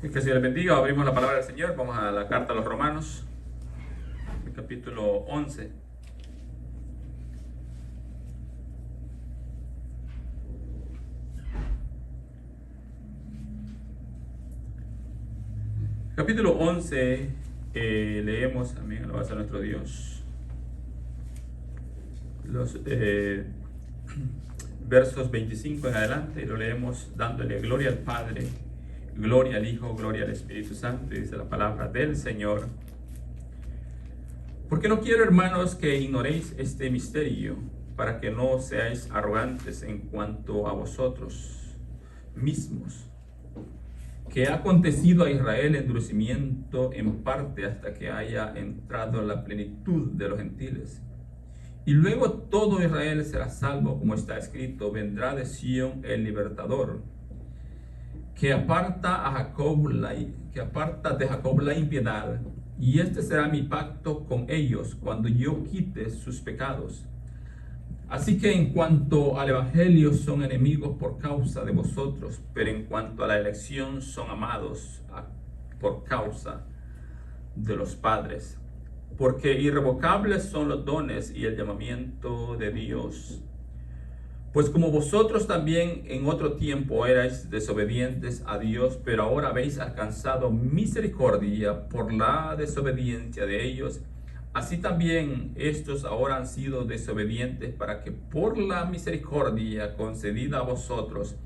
Que el Señor les bendiga. Abrimos la palabra del Señor. Vamos a la carta a los Romanos, el capítulo 11. Capítulo 11, leemos, amén, alabado sea nuestro Dios, los versos 25 en adelante, y lo leemos dándole gloria al Padre, gloria al Hijo, gloria al Espíritu Santo. Y dice la palabra del Señor: porque no quiero, hermanos, que ignoréis este misterio, para que no seáis arrogantes en cuanto a vosotros mismos, que ha acontecido a Israel endurecimiento en parte hasta que haya entrado la plenitud de los gentiles. Y luego todo Israel será salvo, como está escrito: vendrá de Sión el libertador, que aparta de Jacob la impiedad, y este será mi pacto con ellos cuando yo quite sus pecados. Así que en cuanto al evangelio son enemigos por causa de vosotros, pero en cuanto a la elección son amados por causa de los padres. Porque irrevocables son los dones y el llamamiento de Dios. Pues como vosotros también en otro tiempo erais desobedientes a Dios, pero ahora habéis alcanzado misericordia por la desobediencia de ellos, así también estos ahora han sido desobedientes, para que por la misericordia concedida a vosotros,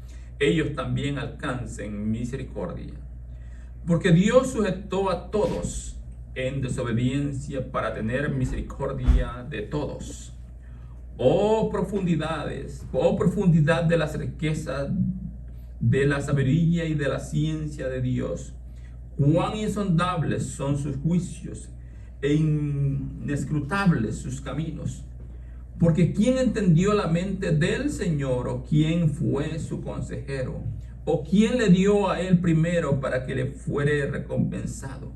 ellos también alcancen misericordia. Porque Dios sujetó a todos en desobediencia para tener misericordia de todos. Oh profundidad de las riquezas de la sabiduría y de la ciencia de Dios. Cuán insondables son sus juicios e inescrutables sus caminos. Porque ¿quién entendió la mente del Señor? ¿O quién fue su consejero? ¿O quién le dio a él primero para que le fuere recompensado?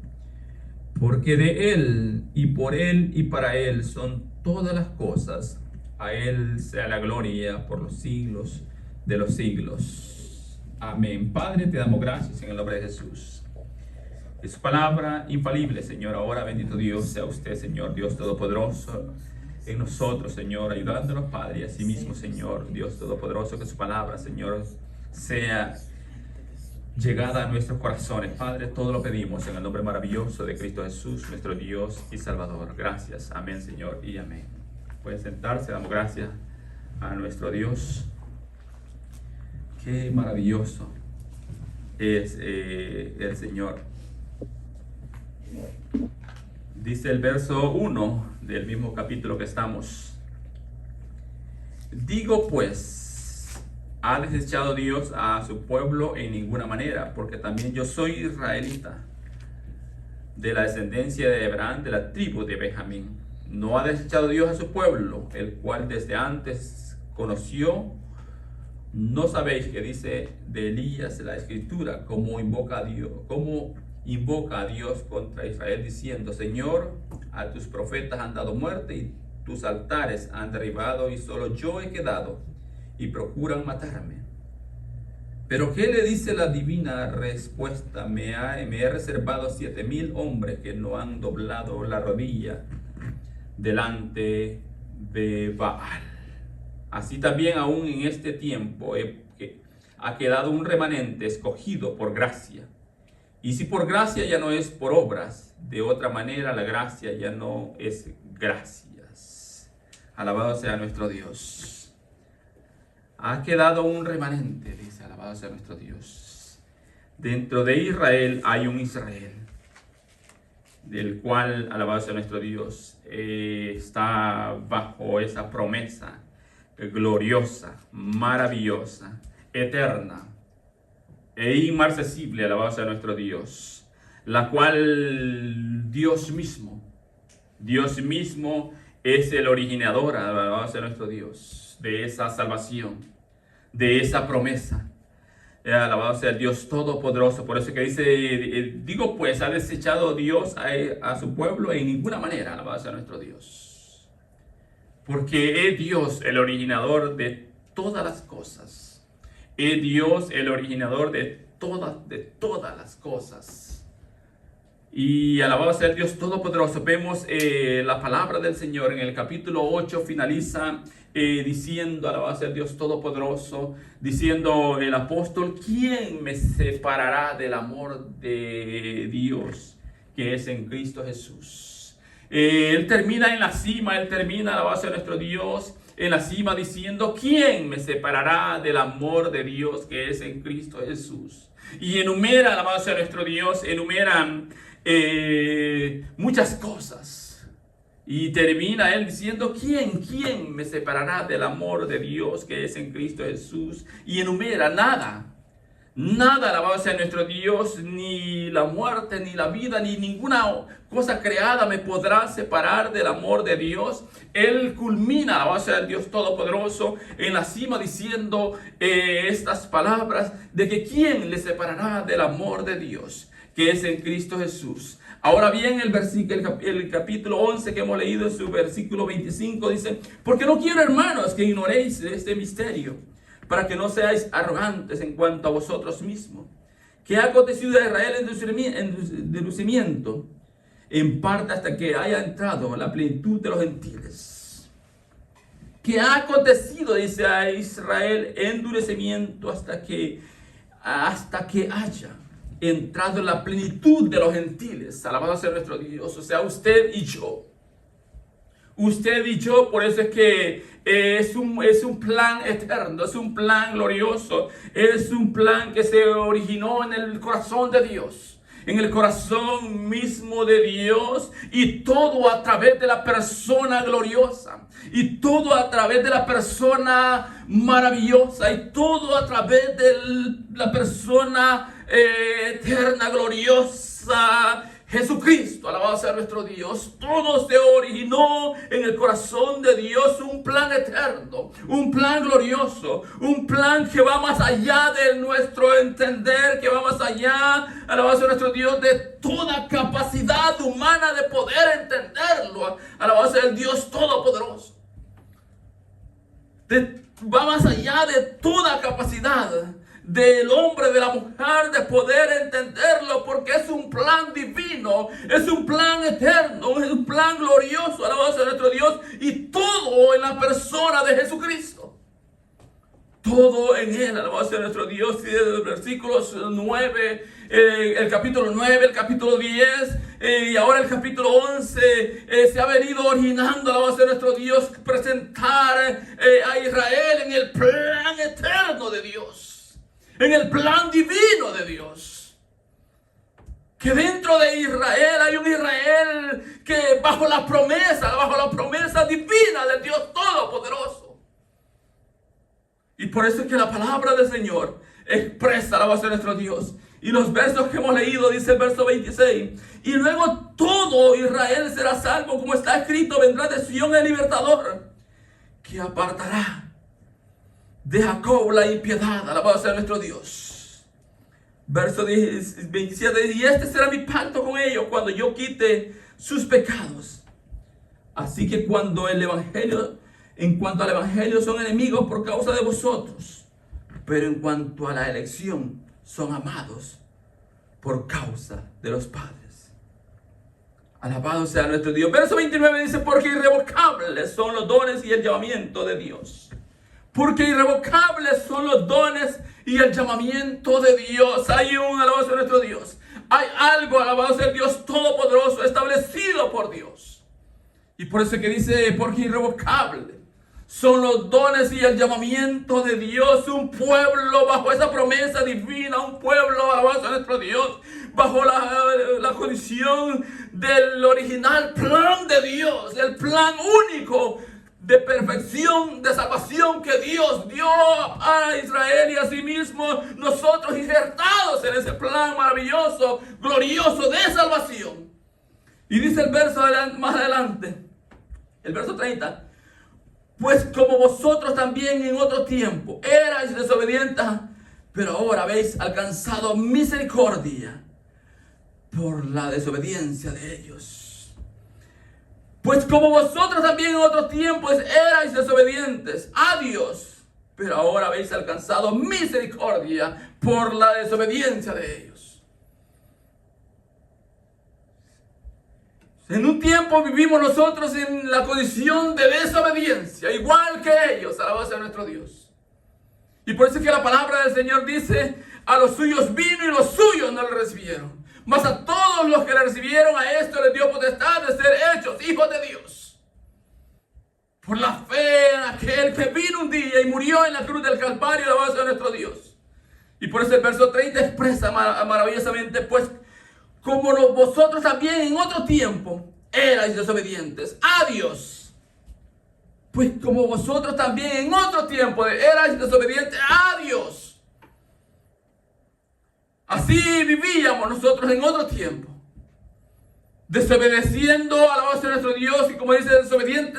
Porque de él y por él y para él son todas las cosas. A él sea la gloria por los siglos de los siglos. Amén. Padre, te damos gracias en el nombre de Jesús. Es su palabra infalible, Señor. Ahora, bendito Dios, sea usted, Señor, Dios Todopoderoso, en nosotros, Señor, ayudándonos, Padre, y asimismo, Señor, Dios Todopoderoso, que su palabra, Señor, sea llegada a nuestros corazones. Padre, todo lo pedimos en el nombre maravilloso de Cristo Jesús, nuestro Dios y Salvador. Gracias. Amén, Señor, y amén. Pueden sentarse. Damos gracias a nuestro Dios. Qué maravilloso es el Señor. Dice el verso 1 del mismo capítulo que estamos: digo pues, ¿ha desechado Dios a su pueblo? En ninguna manera, porque también yo soy israelita, de la descendencia de Abraham, de la tribu de Benjamín. ¿No ha desechado Dios a su pueblo, el cual desde antes conoció? ¿No sabéis que dice de Elías la Escritura, cómo invoca a Dios contra Israel, diciendo: Señor, a tus profetas han dado muerte y tus altares han derribado, y solo yo he quedado, y procuran matarme? Pero ¿qué le dice la divina respuesta? Me he reservado 7,000 hombres que no han doblado la rodilla delante de Baal. Así también aún en este tiempo ha quedado un remanente escogido por gracia. Y si por gracia, ya no es por obras. De otra manera, la gracia ya no es gracias. Alabado sea nuestro Dios. Ha quedado un remanente, dice, alabado sea nuestro Dios. Dentro de Israel hay un Israel, del cual, alabado sea nuestro Dios, está bajo esa promesa gloriosa, maravillosa, eterna e inmarcesible, alabado sea nuestro Dios, la cual Dios mismo es el originador, alabado sea nuestro Dios, de esa salvación, de esa promesa. Alabado sea el Dios Todopoderoso. Por eso que dice, digo pues, ¿ha desechado Dios a su pueblo? En ninguna manera, alabado sea nuestro Dios. Porque es Dios el originador de todas las cosas. Es Dios el originador de todas las cosas. Y alabado sea el Dios Todopoderoso. Vemos la palabra del Señor en el capítulo 8 finaliza diciendo, alabado sea el Dios Todopoderoso, diciendo el apóstol: ¿quién me separará del amor de Dios que es en Cristo Jesús? Él termina en la cima, alabado sea nuestro Dios, en la cima diciendo: ¿quién me separará del amor de Dios que es en Cristo Jesús? Y enumera, alabado sea nuestro Dios, enumeran muchas cosas. Y termina él diciendo: ¿quién me separará del amor de Dios que es en Cristo Jesús? Y enumera nada, alabado sea nuestro Dios, ni la muerte, ni la vida, ni ninguna cosa creada me podrá separar del amor de Dios. Él culmina, alabado sea el Dios Todopoderoso, en la cima diciendo estas palabras de que ¿quién le separará del amor de Dios que es en Cristo Jesús? Ahora bien, el capítulo 11 que hemos leído en su versículo 25 dice: porque no quiero, hermanos, que ignoréis este misterio, para que no seáis arrogantes en cuanto a vosotros mismos, que ha acontecido a Israel en endurecimiento, en parte hasta que haya entrado la plenitud de los gentiles. Que ha acontecido, dice, a Israel endurecimiento hasta que haya entrado en la plenitud de los gentiles. Alabado sea nuestro Dios. O sea, usted y yo. Usted y yo, por eso es que es un plan eterno, es un plan glorioso, es un plan que se originó en el corazón de Dios, en el corazón mismo de Dios, y todo a través de la persona gloriosa, y todo a través de la persona maravillosa, y todo a través de la persona eterna, gloriosa, Jesucristo. Alabado sea nuestro Dios. Todo se originó en el corazón de Dios, un plan eterno, un plan glorioso, un plan que va más allá de nuestro entender, que va más allá, alabado sea nuestro Dios, de toda capacidad humana de poder entenderlo. Alabado sea el Dios Todopoderoso. Va más allá de toda capacidad del hombre, de la mujer, de poder entenderlo, porque es un plan divino, es un plan eterno, es un plan glorioso, alabado sea nuestro Dios, y todo en la persona de Jesucristo. Todo en él, alabado sea nuestro Dios. Y desde los versículos 9, el capítulo 9, el capítulo 10 y ahora el capítulo 11 se ha venido originando, alabado sea nuestro Dios, presentar a Israel en el plan eterno de Dios, en el plan divino de Dios. Que dentro de Israel hay un Israel que bajo la promesa divina del Dios Todopoderoso. Y por eso es que la palabra del Señor expresa la voz de nuestro Dios. Y los versos que hemos leído, dice el verso 26: y luego todo Israel será salvo, como está escrito: vendrá de Sión el libertador, que apartará de Jacob la impiedad. Alabado sea nuestro Dios. Verso 27: y este será mi pacto con ellos cuando yo quite sus pecados. Así que en cuanto al evangelio son enemigos por causa de vosotros, pero en cuanto a la elección son amados por causa de los padres. Alabado sea nuestro Dios. Verso 29 dice: porque irrevocables son los dones y el llamamiento de Dios. Porque irrevocables son los dones y el llamamiento de Dios. Hay un, alabado sea nuestro Dios, hay algo, alabado sea el Dios Todopoderoso, establecido por Dios. Y por eso es que dice: porque irrevocable son los dones y el llamamiento de Dios. Un pueblo bajo esa promesa divina, un pueblo, alabado sea nuestro Dios, bajo la condición del original plan de Dios, el plan único de perfección, de salvación que Dios dio a Israel, y asimismo nosotros injertados en ese plan maravilloso, glorioso de salvación. Y dice el verso más adelante, el verso 30: pues como vosotros también en otro tiempo erais desobedientes, pero ahora habéis alcanzado misericordia por la desobediencia de ellos. Pues como vosotros también en otro tiempo erais desobedientes a Dios, pero ahora habéis alcanzado misericordia por la desobediencia de ellos. En un tiempo vivimos nosotros en la condición de desobediencia, igual que ellos, alabado sea nuestro Dios. Y por eso es que la palabra del Señor dice, a los suyos vino y los suyos no le recibieron. Mas a todos los que le recibieron, a esto les dio potestad de ser hechos hijos de Dios. Por la fe en aquel que vino un día y murió en la cruz del Calvario, alabado sea nuestro Dios. Y por eso el verso 30 expresa maravillosamente, pues como vosotros también en otro tiempo erais desobedientes a Dios. Pues como vosotros también en otro tiempo erais desobedientes a Dios. Así vivíamos nosotros en otro tiempo, desobedeciendo a la voz de nuestro Dios, y como dice, desobediente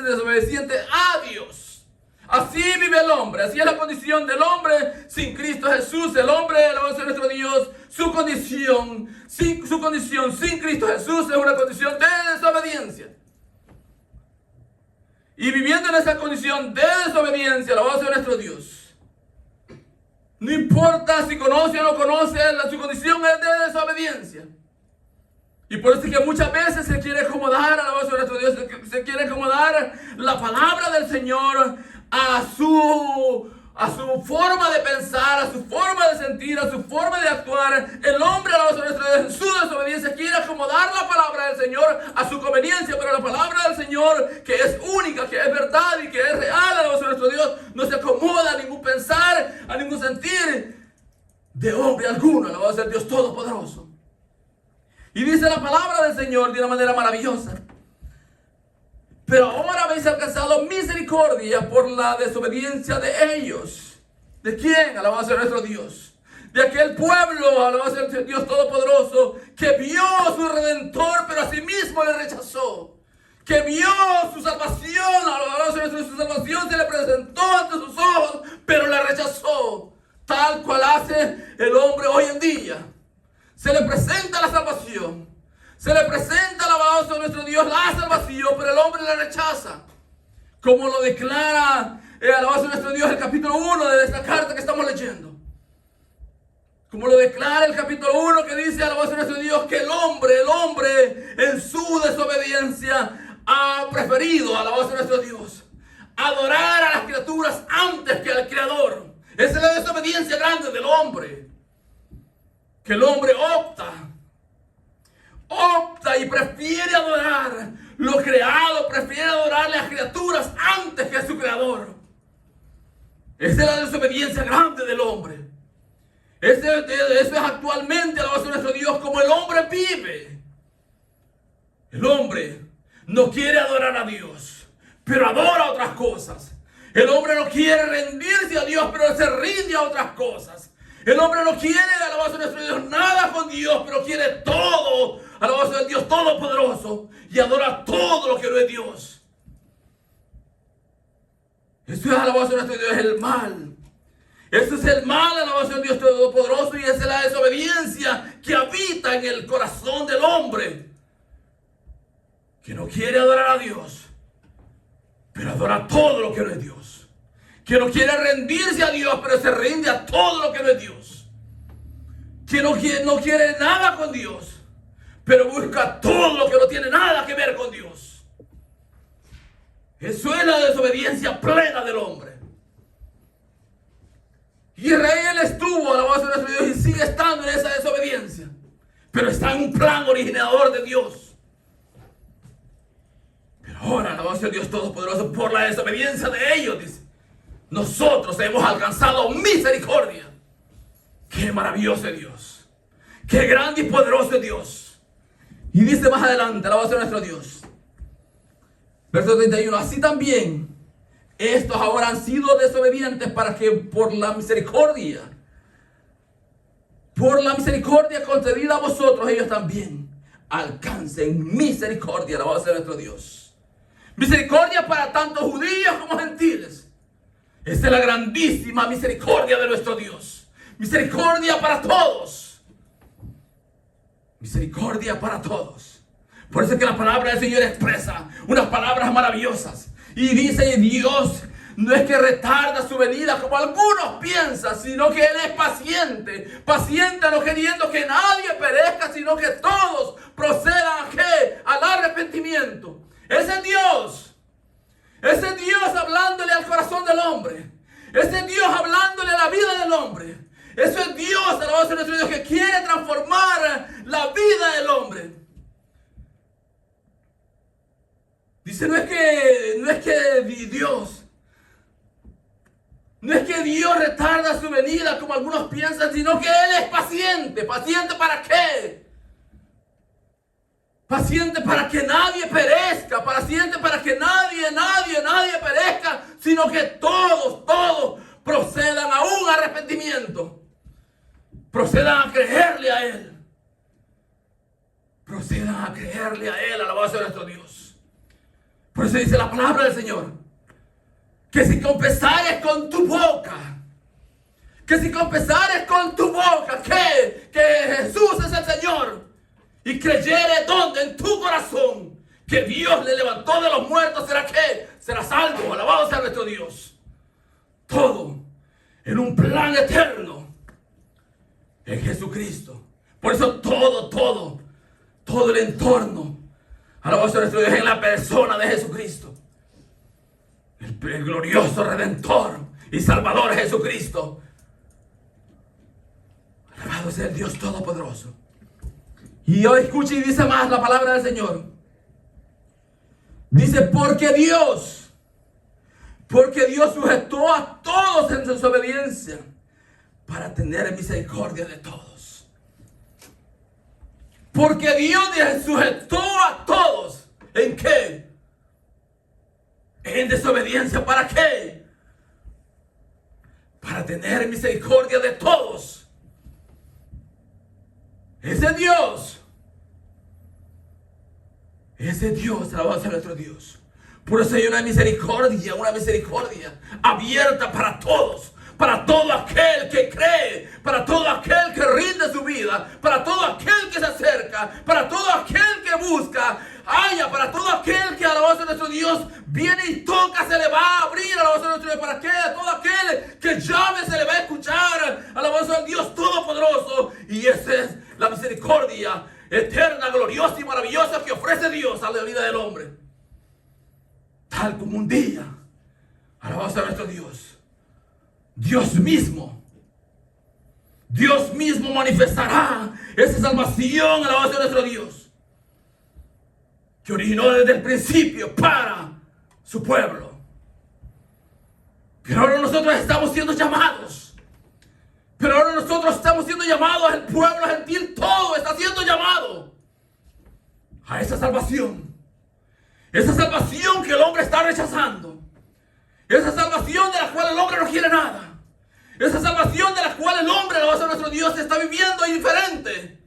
a Dios. Así vive el hombre, así es la condición del hombre sin Cristo Jesús. El hombre, a la voz de nuestro Dios, su condición sin Cristo Jesús es una condición de desobediencia. Y viviendo en esa condición de desobediencia a la voz de nuestro Dios, no importa si conoce o no conoce, su condición es de desobediencia. Y por eso es que muchas veces se quiere acomodar a la voz de nuestro Dios, se quiere acomodar la palabra del Señor a su forma de pensar, a su forma de sentir, a su forma de actuar. El hombre, a la voz de nuestro Dios, en su desobediencia quiere acomodar la palabra del Señor a su conveniencia, pero la palabra del Señor, que es única, que es verdad y que es real, a la voz de nuestro Dios, no se acomoda a ningún pensar, a ningún sentir de hombre alguno, a la voz del Dios Todopoderoso. Y dice la palabra del Señor de una manera maravillosa: pero ahora habéis alcanzado misericordia por la desobediencia de ellos. ¿De quién? Alabado sea nuestro Dios. De aquel pueblo, alabado sea el Dios Todopoderoso, que vio a su Redentor, pero a sí mismo le rechazó. Que vio su salvación, alabado sea su salvación, se le presentó ante sus ojos, pero le rechazó. Tal cual hace el hombre hoy en día. Se le presenta la salvación. Se le presenta, alabado sea nuestro Dios, la salvación, pero el hombre la rechaza. Como lo declara, alabado sea nuestro Dios, el capítulo 1 de esta carta que estamos leyendo. Como lo declara el capítulo 1 que dice, alabado sea nuestro Dios, que el hombre en su desobediencia ha preferido, alabado sea nuestro Dios, adorar a las criaturas antes que al Creador. Esa es la desobediencia grande del hombre. Que el hombre opta y prefiere adorar lo creado, prefiere adorar las criaturas antes que a su Creador. Esa es la desobediencia grande del hombre. Eso es actualmente, alabado sea nuestro Dios, como el hombre vive. El hombre no quiere adorar a Dios, pero adora otras cosas. El hombre no quiere rendirse a Dios, pero se rinde a otras cosas. El hombre no quiere, alabado sea nuestro Dios, nada con Dios, pero quiere todo, alabado sea el Dios Todopoderoso, y adora todo lo que no es Dios. Eso es, alabado sea nuestro Dios, el mal. Eso es el mal, alabado sea el Dios Todopoderoso, y esa es la desobediencia que habita en el corazón del hombre, que no quiere adorar a Dios, pero adora todo lo que no es Dios. Que no quiere rendirse a Dios, pero se rinde a todo lo que no es Dios. Que no quiere nada con Dios, pero busca todo lo que no tiene nada que ver con Dios. Eso es la desobediencia plena del hombre. Israel estuvo, alabado sea nuestro Dios, y sigue estando en esa desobediencia, pero está en un plan originador de Dios. Pero ahora, alabado sea el Dios Todopoderoso, por la desobediencia de ellos, dice, nosotros hemos alcanzado misericordia. Qué maravilloso es Dios. Qué grande y poderoso es Dios. Y dice más adelante, alabado sea nuestro Dios. Verso 31. Así también, estos ahora han sido desobedientes para que por la misericordia concedida a vosotros, ellos también alcancen misericordia, alabado sea nuestro Dios. Misericordia para tanto judíos como gentiles. Esta es la grandísima misericordia de nuestro Dios. Misericordia para todos. Misericordia para todos. Por eso es que la palabra del Señor expresa unas palabras maravillosas. Y dice Dios, no es que retarda su venida como algunos piensan, sino que Él es paciente. Paciente no queriendo que nadie perezca, sino que todos procedan ¿a qué? Al arrepentimiento. Ese es Dios. Ese es Dios hablándole al corazón del hombre. Ese es Dios hablándole a la vida del hombre. Eso es Dios, alabado sea nuestro Dios, que quiere transformar la vida del hombre. Dice, no es que Dios retarda su venida como algunos piensan, sino que Él es paciente. ¿Paciente para qué? Paciente para que nadie perezca, paciente para que nadie perezca, sino que todos procedan a un arrepentimiento. Procedan a creerle a Él. Procedan a creerle a Él, alabado sea nuestro Dios. Por eso dice la palabra del Señor, que si confesares con tu boca, que Jesús es el Señor, y creyere donde en tu corazón que Dios le levantó de los muertos, ¿será qué? Será salvo, alabado sea nuestro Dios. Todo en un plan eterno en Jesucristo. Por eso todo el entorno, alabado sea nuestro Dios, en la persona de Jesucristo. El glorioso Redentor y Salvador Jesucristo. Alabado sea el Dios Todopoderoso. Y hoy escuche y dice más la palabra del Señor. Dice, porque Dios sujetó a todos en su obediencia para tener misericordia de todos. Porque Dios sujetó a todos. ¿En qué? En desobediencia. ¿Para qué? Para tener misericordia de todos. Ese Dios, alabado sea nuestro Dios. Por eso hay una misericordia abierta para todos, para todo aquel que cree, para todo aquel que rinde su vida, para todo aquel que se acerca, para todo aquel que busca, para todo aquel que, alabado sea nuestro Dios, viene y toca, se le va a abrir, alabado sea nuestro Dios, para que a todo aquel que llame se le va a escuchar, alabado sea el Dios Todopoderoso. Y esa es la misericordia eterna, gloriosa y maravillosa que ofrece Dios a la vida del hombre. Tal como un día, alabado sea nuestro Dios, Dios mismo manifestará esa salvación, alabado sea nuestro Dios, que originó desde el principio para su pueblo. Pero ahora nosotros estamos siendo llamados. El pueblo gentil, todo está siendo llamado a esa salvación. Esa salvación que el hombre está rechazando. Esa salvación de la cual el hombre no quiere nada. Esa salvación de la cual el hombre, alabado sea nuestro Dios, está viviendo indiferente.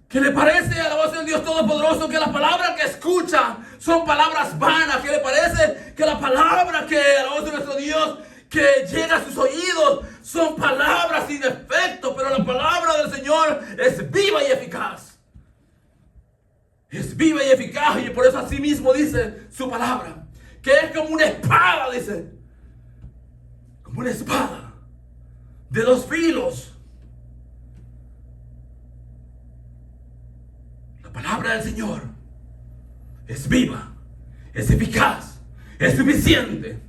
¿Qué le parece, alabado sea el Dios Todopoderoso, que las palabras que escucha son palabras vanas? ¿Qué le parece que la palabra que, alabado sea nuestro Dios, que llega a sus oídos son palabras sin efecto? Pero la palabra del Señor es viva y eficaz. Es viva y eficaz, y por eso así mismo dice su palabra, que es como una espada, dice, como una espada de dos filos. La palabra del Señor es viva, es eficaz, es suficiente.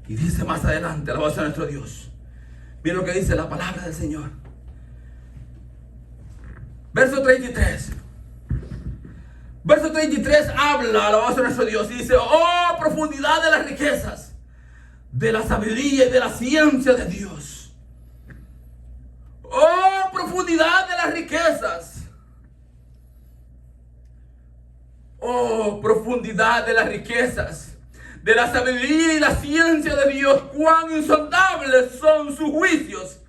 Y dice más adelante, alabado sea nuestro Dios, miren lo que dice la palabra del Señor. Verso 33. Verso 33 habla, alabado sea nuestro Dios, y dice, oh profundidad de las riquezas, de la sabiduría y de la ciencia de Dios. Oh profundidad de las riquezas. Oh profundidad de las riquezas, de la sabiduría y la ciencia de Dios. Cuán insondables son sus juicios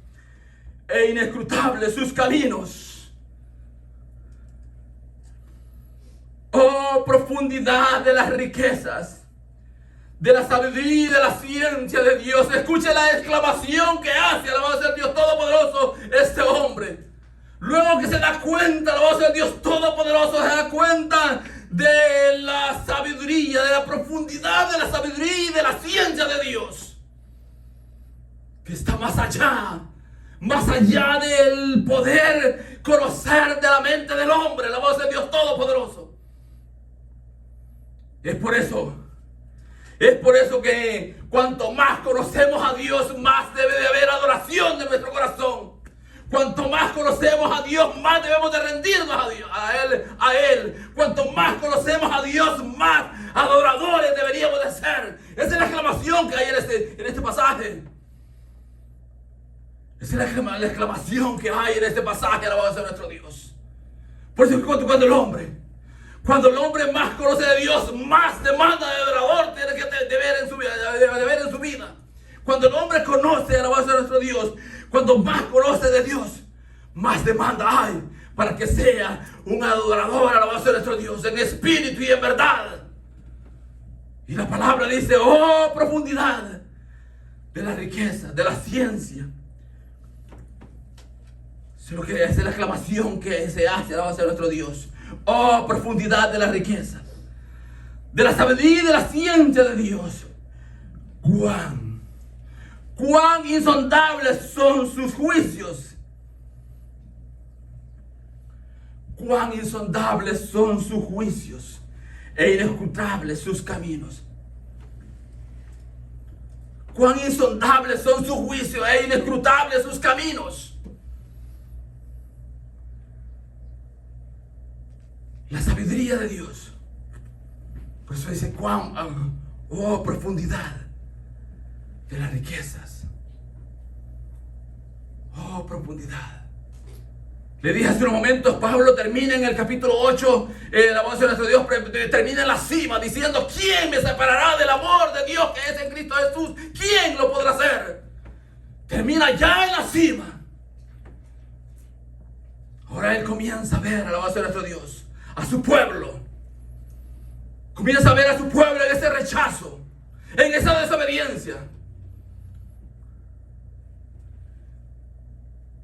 e inescrutables sus caminos. Oh profundidad de las riquezas, de la sabiduría y de la ciencia de Dios. Escuche la exclamación que hace, alabado sea el Dios Todopoderoso, este hombre. Luego que se da cuenta, alabado sea el Dios Todopoderoso, se da cuenta de la sabiduría, de la profundidad de la sabiduría y de la ciencia de Dios, que está más allá del poder conocer de la mente del hombre, la voz de Dios Todopoderoso. Es por eso que cuanto más conocemos a Dios, más debe de haber adoración de nuestro corazón. Cuanto más conocemos a Dios, más debemos de rendirnos a Él. Cuanto más conocemos a Dios, más adoradores deberíamos de ser. Esa es la exclamación que hay en este pasaje. Esa es la exclamación que hay en este pasaje, alabado sea nuestro Dios. Por eso cuando el hombre más conoce de Dios, más demanda de adorador tiene que ver en su vida. Cuando el hombre conoce, alabado sea nuestro Dios, cuando más conoce de Dios, más demanda hay para que sea un adorador, alabado sea nuestro Dios, en espíritu y en verdad. Y la palabra dice, oh profundidad de la riqueza, de la ciencia. Esa es la exclamación que se hace, alabado sea nuestro Dios. Oh profundidad de la riqueza, de la sabiduría y de la ciencia de Dios. Cuán insondables son sus juicios. Cuán insondables son sus juicios e inescrutables sus caminos. Cuán insondables son sus juicios e inescrutables sus caminos. La sabiduría de Dios. Por eso dice profundidad de las riquezas. Oh, profundidad. Le dije hace unos momentos, Pablo termina en el capítulo 8, la voz de nuestro Dios termina en la cima diciendo, ¿quién me separará del amor de Dios que es en Cristo Jesús? ¿Quién lo podrá hacer? Termina ya en la cima. Ahora él comienza a ver a la voz de nuestro Dios, a su pueblo. Comienza a ver a su pueblo en ese rechazo, en esa desobediencia.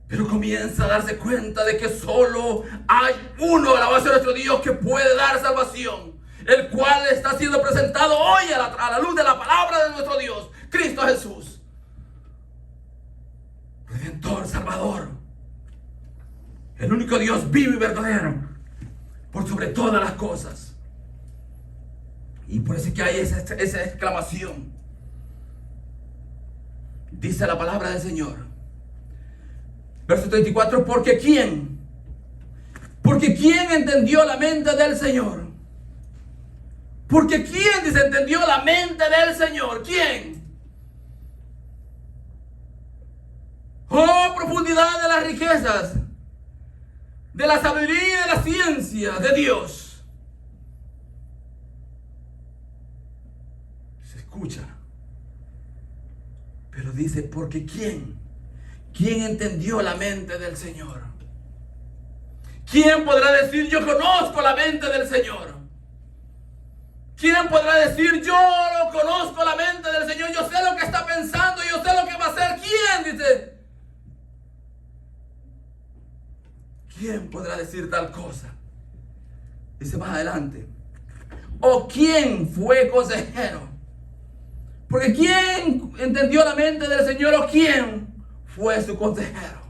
Pero comienza a darse cuenta de que solo hay uno, alabado sea nuestro Dios, que puede dar salvación, el cual está siendo presentado hoy a la luz de la palabra de nuestro Dios, Cristo Jesús, Redentor, Salvador, el único Dios vivo y verdadero, por sobre todas las cosas. Y por eso es que hay esa exclamación. Dice la palabra del Señor, verso 34, porque ¿quién entendió la mente del Señor? Porque ¿quién entendió la mente del Señor? ¿Quién? Oh, profundidad de las riquezas, de la sabiduría y de la ciencia de Dios. Se escucha. Pero dice, porque ¿quién entendió la mente del Señor? ¿Quién podrá decir, yo conozco la mente del Señor? ¿Quién podrá decir, yo no conozco la mente del Señor? Yo sé lo que está pensando, yo sé lo que va a hacer. ¿Quién? Dice. ¿Quién podrá decir tal cosa? Dice más adelante. ¿O quién fue consejero? Porque ¿quién entendió la mente del Señor o quién fue su consejero?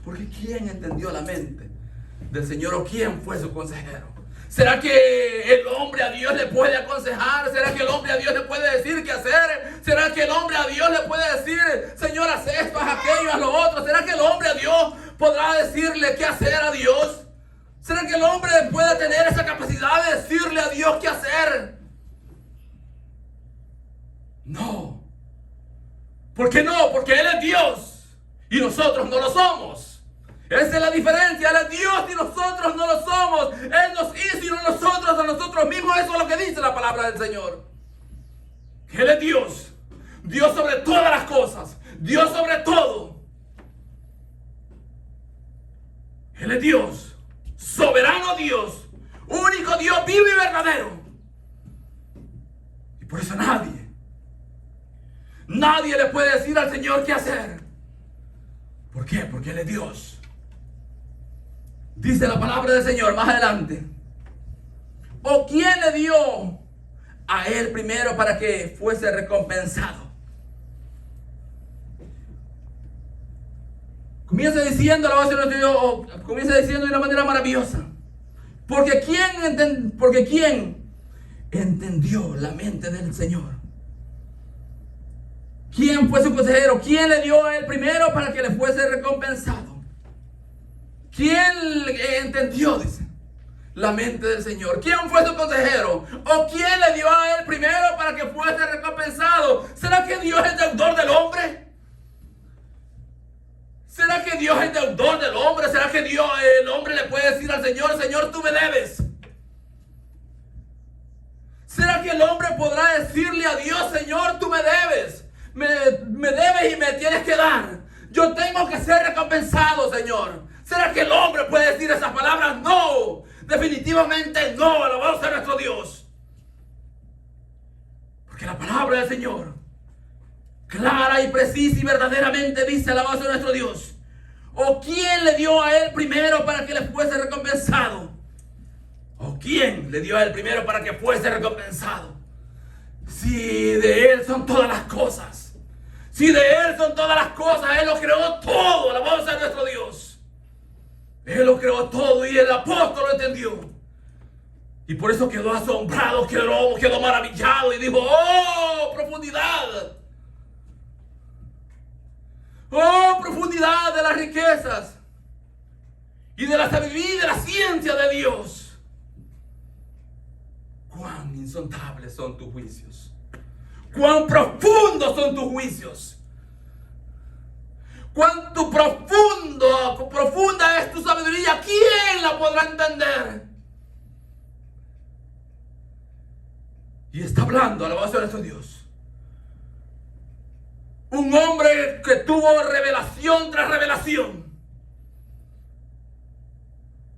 Porque ¿quién entendió la mente del Señor o quién fue su consejero? ¿Será que el hombre a Dios le puede aconsejar? ¿Será que el hombre a Dios le puede decir qué hacer? ¿Será que el hombre a Dios le puede decir, Señor, haz esto, haz aquello, haz lo otro? ¿Será que el hombre a Dios podrá decirle qué hacer a Dios? ¿Será que el hombre puede tener esa capacidad de decirle a Dios qué hacer? No. ¿Por qué no? Porque Él es Dios y nosotros no lo somos. Esa es la diferencia. Él es Dios y nosotros no lo somos. Él nos hizo y no nosotros a nosotros mismos. Eso es lo que dice la palabra del Señor. Que Él es Dios. Dios sobre todas las cosas. Dios sobre todo. Él es Dios. Soberano Dios. Único Dios vivo y verdadero. Y por eso nadie le puede decir al Señor qué hacer. ¿Por qué? Porque Él es Dios. Dice la palabra del Señor más adelante, ¿O quién le dio a él primero para que fuese recompensado? Comienza diciendo la voz de nuestro Dios, comienza diciendo de una manera maravillosa. Porque ¿quién entendió la mente del Señor? ¿Quién fue su consejero? ¿Quién le dio a él primero para que le fuese recompensado? ¿Quién entendió, dice, la mente del Señor? ¿Quién fue su consejero? ¿O quién le dio a él primero para que fuese recompensado? ¿Será que Dios es deudor del hombre? ¿Será que Dios es deudor del hombre? ¿Será que el hombre le puede decir al Señor, Señor, tú me debes? ¿Será que el hombre podrá decirle a Dios, Señor, tú me debes? Me debes y me tienes que dar. Yo tengo que ser recompensado, Señor. ¿Será que el hombre puede decir esas palabras? No, definitivamente no, alabado sea nuestro Dios. Porque la palabra del Señor, clara y precisa y verdaderamente dice, alabado sea nuestro Dios. ¿O quién le dio a él primero para que le fuese recompensado? ¿O quién le dio a él primero para que fuese recompensado? Si de él son todas las cosas. Si de él son todas las cosas, él lo creó todo, alabado sea nuestro Dios. Él lo creó todo y el apóstol lo entendió. Y por eso quedó asombrado, quedó maravillado y dijo, ¡oh, profundidad! ¡Oh, profundidad de las riquezas! Y de la sabiduría y de la ciencia de Dios. ¡Cuán insondables son tus juicios! ¡Cuán profundos son tus juicios! ¡Cuánto profunda es tu sabiduría! ¿Quién la podrá entender? Y está hablando, alabado sea nuestro Dios. Un hombre que tuvo revelación tras revelación.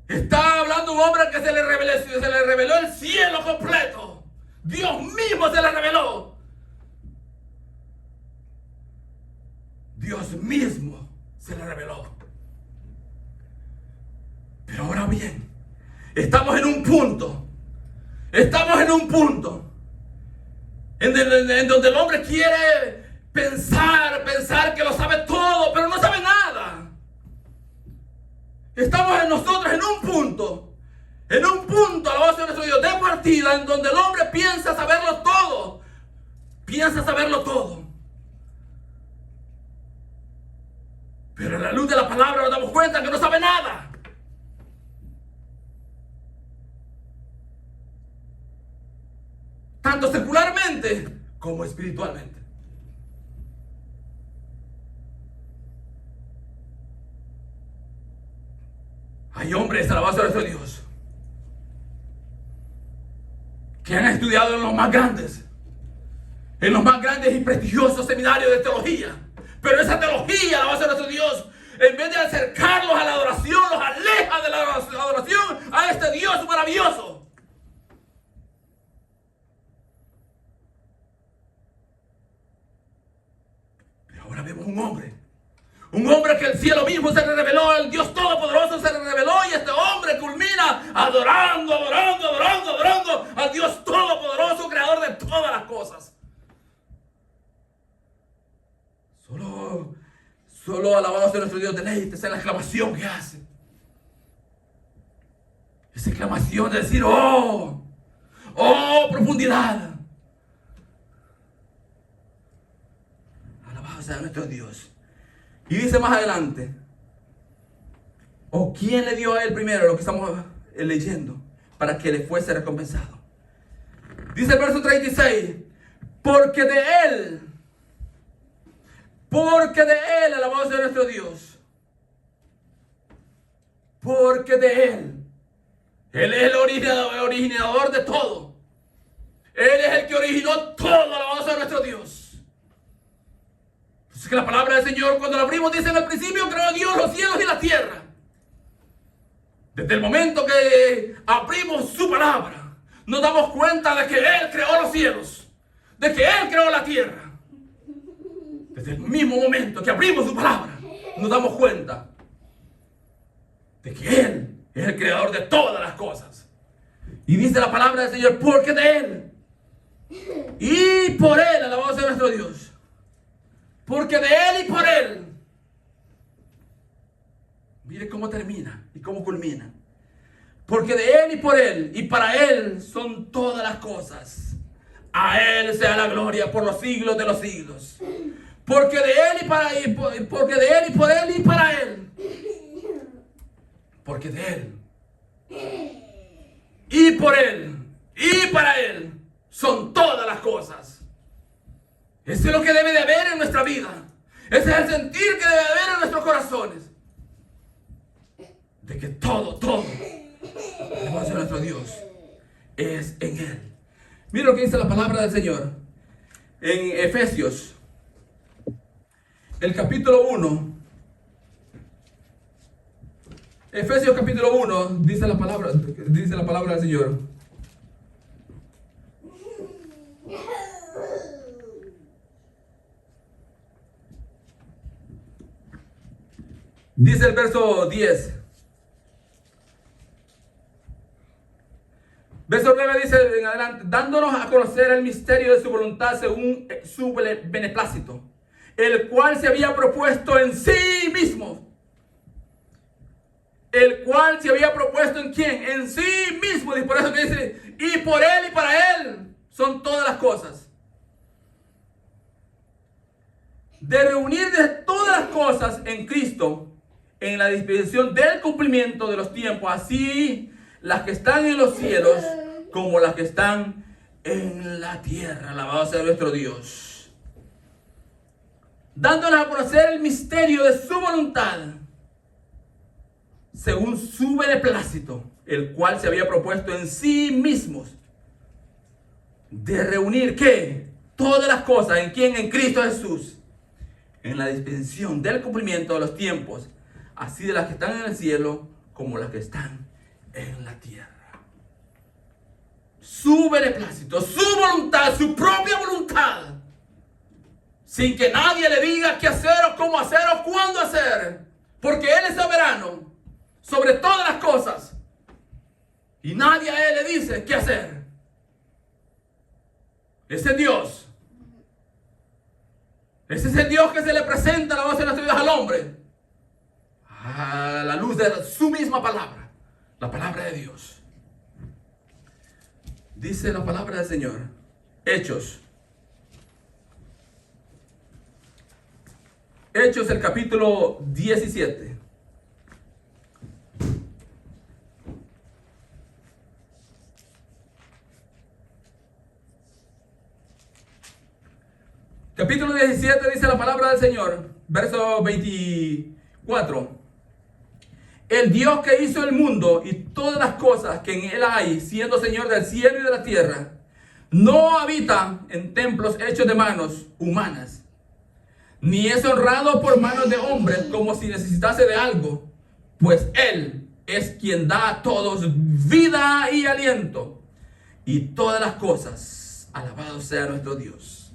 Está hablando un hombre que se le reveló el cielo completo. Dios mismo se le reveló. Dios mismo se le reveló. Pero ahora bien, estamos en un punto en donde el hombre quiere pensar que lo sabe todo, pero no sabe nada. Estamos nosotros en un punto, alabado sea nuestro Dios, de partida, en donde el hombre piensa saberlo todo. Pero a la luz de la palabra nos damos cuenta que no sabe nada. Tanto secularmente como espiritualmente. Hay hombres, alabado sea nuestro Dios, que han estudiado en los más grandes y prestigiosos seminarios de teología. Pero esa teología, alabado sea nuestro Dios, en vez de acercarlos a la adoración, los aleja de la adoración a este Dios maravilloso. Pero ahora vemos un hombre que el cielo mismo se le reveló, el Dios Todopoderoso se le reveló, y este hombre culmina adorando al Dios Todopoderoso, creador de todas las cosas. Solo alabado sea nuestro Dios, deleítes en la exclamación que hace. Esa exclamación de decir, oh, profundidad. Alabado sea nuestro Dios. Y dice más adelante, ¿o quién le dio a él primero lo que estamos leyendo para que le fuese recompensado? Dice el verso 36, porque de él, alabado sea nuestro Dios, porque de él es el originador de todo. Él es el que originó todo, alabado sea nuestro Dios. Es que la palabra del Señor, cuando la abrimos, dice: en el principio creó Dios los cielos y la tierra. Desde el momento que abrimos su palabra, nos damos cuenta de que Él creó los cielos, de que Él creó la tierra. Desde el mismo momento que abrimos su palabra, nos damos cuenta de que Él es el creador de todas las cosas. Y dice la palabra del Señor, porque de Él y por Él, alabado sea nuestro Dios. Porque de Él y por Él. Mire cómo termina y cómo culmina. Porque de Él y por Él y para Él son todas las cosas. A Él sea la gloria por los siglos de los siglos. Porque de Él y para Él, porque de Él y por Él y para Él. Porque de Él y por Él y para Él son todas las cosas. Eso es lo que debe de haber en nuestra vida. Ese es el sentir que debe de haber en nuestros corazones. De que todo, además de nuestro Dios, es en Él. Mira lo que dice la palabra del Señor en Efesios, el capítulo 1. Efesios capítulo 1 dice la palabra del Señor. Dice el verso 10. Verso 9 dice en adelante, dándonos a conocer el misterio de su voluntad según su beneplácito, el cual se había propuesto en sí mismo. El cual se había propuesto en quién? En sí mismo. Y por eso que dice, y por Él y para Él son todas las cosas. De reunir de todas las cosas en Cristo, en la dispensación del cumplimiento de los tiempos, así las que están en los cielos como las que están en la tierra. Alabado sea nuestro Dios. Dándonos a conocer el misterio de su voluntad, según su beneplácito, el cual se había propuesto en sí mismos, de reunir, ¿qué? Todas las cosas, ¿en quién? En Cristo Jesús, en la dispensación del cumplimiento de los tiempos, así de las que están en el cielo como las que están en la tierra. Su beneplácito, su voluntad, su propia voluntad, sin que nadie le diga qué hacer o cómo hacer o cuándo hacer, porque Él es soberano sobre todas las cosas y nadie a Él le dice qué hacer. Ese Dios, ese es el Dios que se le presenta a la voz de nuestro Dios al hombre, a la luz de su misma palabra, la palabra de Dios. Dice la palabra del Señor, Hechos el capítulo 17. Capítulo 17 dice la palabra del Señor, verso 24. El Dios que hizo el mundo y todas las cosas que en él hay, siendo Señor del cielo y de la tierra, no habita en templos hechos de manos humanas, ni es honrado por manos de hombres como si necesitase de algo, pues Él es quien da a todos vida y aliento, y todas las cosas. Alabado sea nuestro Dios.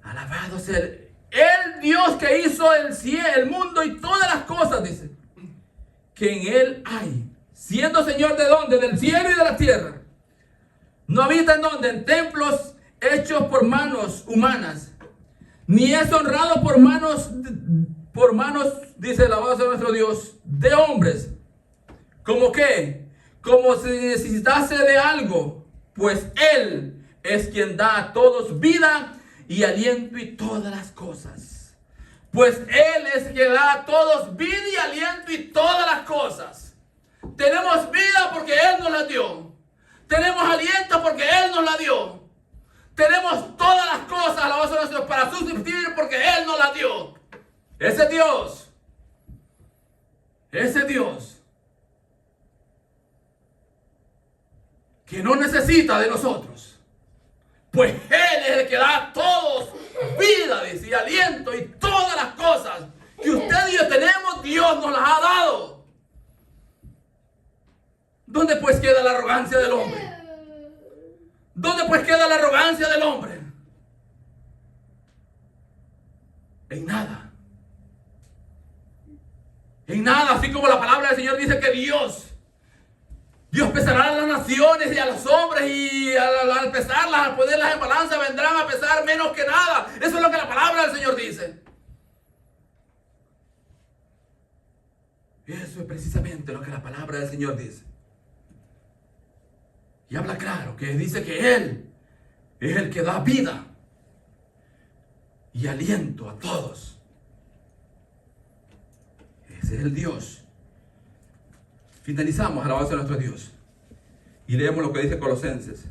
Alabado sea el Dios que hizo el cielo, el mundo y todas las cosas, dice, que en Él hay, siendo Señor de ¿dónde? Del cielo y de la tierra. No habita en ¿dónde? En templos hechos por manos humanas, ni es honrado por manos, dice la voz de nuestro Dios, de hombres. ¿Cómo qué? Como si necesitase de algo, pues Él es quien da a todos vida y aliento y todas las cosas. Pues Él es quien da a todos vida y aliento y todas las cosas. Tenemos vida porque Él nos la dio. Tenemos aliento porque Él nos la dio. Tenemos todas las cosas a la voz de nuestro Dios para subsistir porque Él nos la dio. Ese Dios que no necesita de nosotros, pues Él es el que da a todos vida, dice, y aliento y todas las cosas que usted y yo tenemos, Dios nos las ha dado. ¿Dónde pues queda la arrogancia del hombre? ¿Dónde pues queda la arrogancia del hombre? En nada. En nada, así como la palabra del Señor dice que Dios Dios pesará a las naciones y a los hombres, y al pesarlas, al ponerlas en balanza, vendrán a pesar menos que nada. Eso es lo que la palabra del Señor dice. Eso es precisamente lo que la palabra del Señor dice. Y habla claro, que dice que Él es el que da vida y aliento a todos. Ese es el Dios. Finalizamos alabanza a nuestro Dios y leemos lo que dice Colosenses.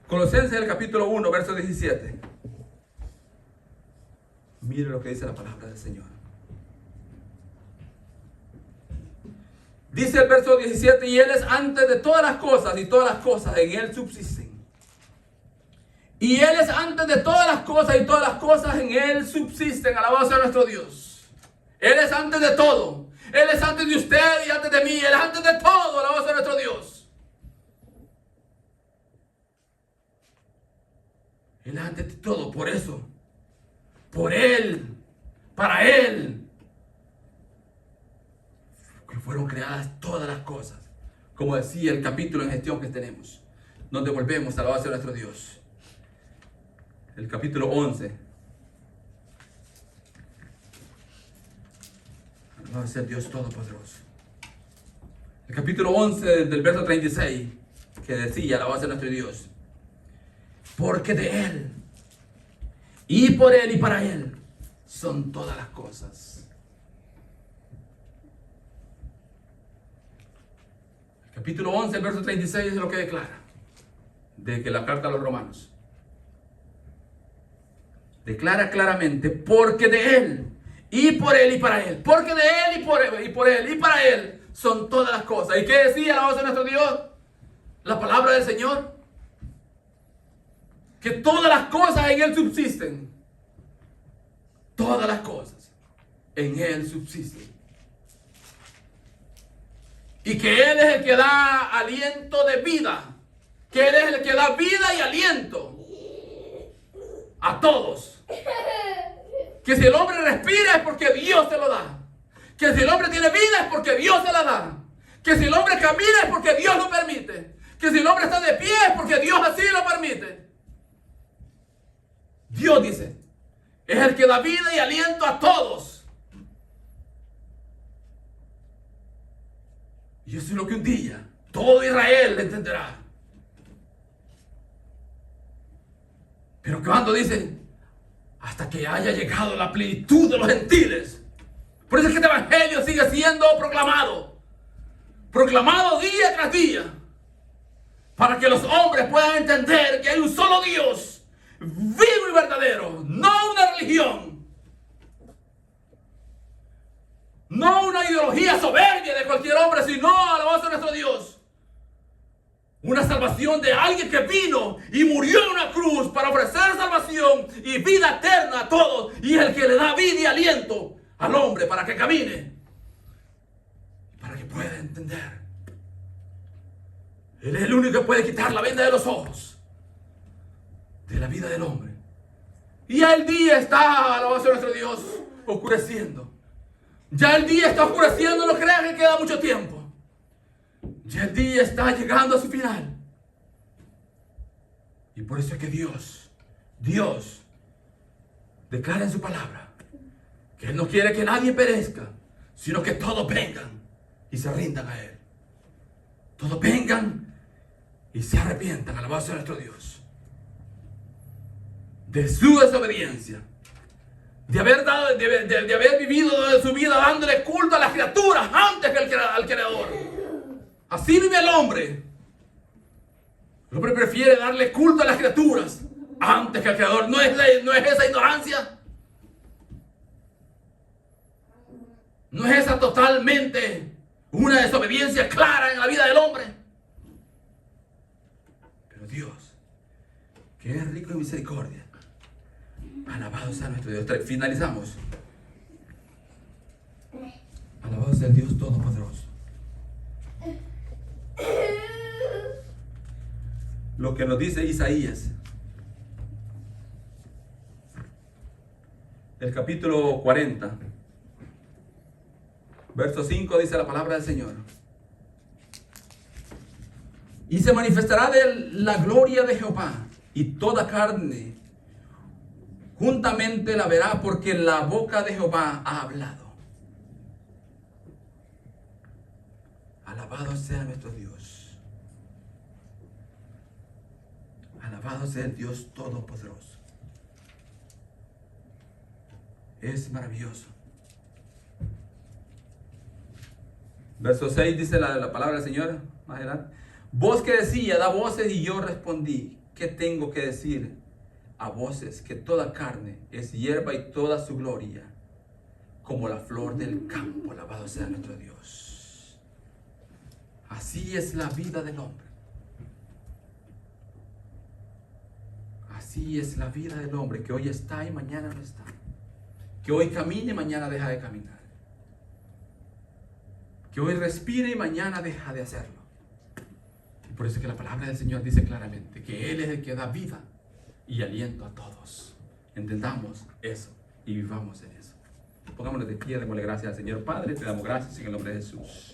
Colosenses, el capítulo 1, verso 17. Mire lo que dice la palabra del Señor. Dice el verso 17: y Él es antes de todas las cosas, y todas las cosas en Él subsisten. Y Él es antes de todas las cosas, y todas las cosas en Él subsisten. Alabanza a nuestro Dios. Él es antes de todo. Él es antes de usted y antes de mí. Él es antes de todo. Alabanza a nuestro Dios. Él es antes de todo. Por eso, por Él, para Él, que fueron creadas todas las cosas. Como decía el capítulo en gestión que tenemos, donde volvemos a alabanza a nuestro Dios. El capítulo 11. Alabanza al Dios Todopoderoso. El capítulo 11 del verso 36, que decía, alabanza a nuestro Dios: porque de Él, y por Él, y para Él, son todas las cosas. El capítulo 11, el verso 36 es lo que declara, de que la carta a los romanos declara claramente: porque de Él, y por Él, y para Él. Porque de Él, y por Él, y para Él son todas las cosas. ¿Y qué decía la voz de nuestro Dios? La palabra del Señor. Que todas las cosas en Él subsisten. Todas las cosas en Él subsisten. Y que Él es el que da aliento de vida. Que Él es el que da vida y aliento a todos. Que si el hombre respira es porque Dios se lo da. Que si el hombre tiene vida es porque Dios se la da. Que si el hombre camina es porque Dios lo permite. Que si el hombre está de pie es porque Dios así lo permite. Dios dice, es el que da vida y aliento a todos. Y eso es lo que un día todo Israel entenderá. Pero cuando dice, hasta que haya llegado la plenitud de los gentiles. Por eso es que este evangelio sigue siendo proclamado. Proclamado día tras día. Para que los hombres puedan entender que hay un solo Dios, vivo y verdadero. No una religión. No una ideología soberbia de cualquier hombre, sino alabanza a nuestro Dios. Una salvación de alguien que vino y murió en una cruz para ofrecer salvación y vida eterna a todos. Y es el que le da vida y aliento al hombre para que camine. Para que pueda entender. Él es el único que puede quitar la venda de los ojos de la vida del hombre. Y ya el día está, alabanza a nuestro Dios, oscureciendo. Ya el día está oscureciendo, no crean que queda mucho tiempo. Ya el día está llegando a su final. Y por eso es que Dios declara en su palabra que Él no quiere que nadie perezca, sino que todos vengan y se rindan a Él. Todos vengan y se arrepientan, alabanza a nuestro Dios, de su desobediencia, de haber vivido su vida dándole culto a las criaturas antes que al Creador. Así vive el hombre. El hombre prefiere darle culto a las criaturas antes que al Creador. ¿No es esa ignorancia? ¿No es esa totalmente una desobediencia clara en la vida del hombre? Pero Dios, que es rico en misericordia, alabado sea nuestro Dios. Finalizamos. Alabado sea el Dios Todopoderoso. Lo que nos dice Isaías, el capítulo 40, verso 5, dice la palabra del Señor: Y se manifestará de la gloria de Jehová, y toda carne juntamente la verá, porque la boca de Jehová ha hablado. Alabado sea nuestro Dios. Alabado sea el Dios Todopoderoso. Es maravilloso. Verso 6 dice la palabra del Señor, más adelante. Voz que decía, da voces, y yo respondí, ¿qué tengo que decir? A voces que toda carne es hierba y toda su gloria como la flor del campo. Alabado sea nuestro Dios. Así es la vida del hombre. Así es la vida del hombre, que hoy está y mañana no está. Que hoy camine y mañana deja de caminar. Que hoy respire y mañana deja de hacerlo. Y por eso es que la palabra del Señor dice claramente que Él es el que da vida y aliento a todos. Entendamos eso y vivamos en eso. Pongámonos de pie, démosle gracias al Señor. Padre, te damos gracias en el nombre de Jesús.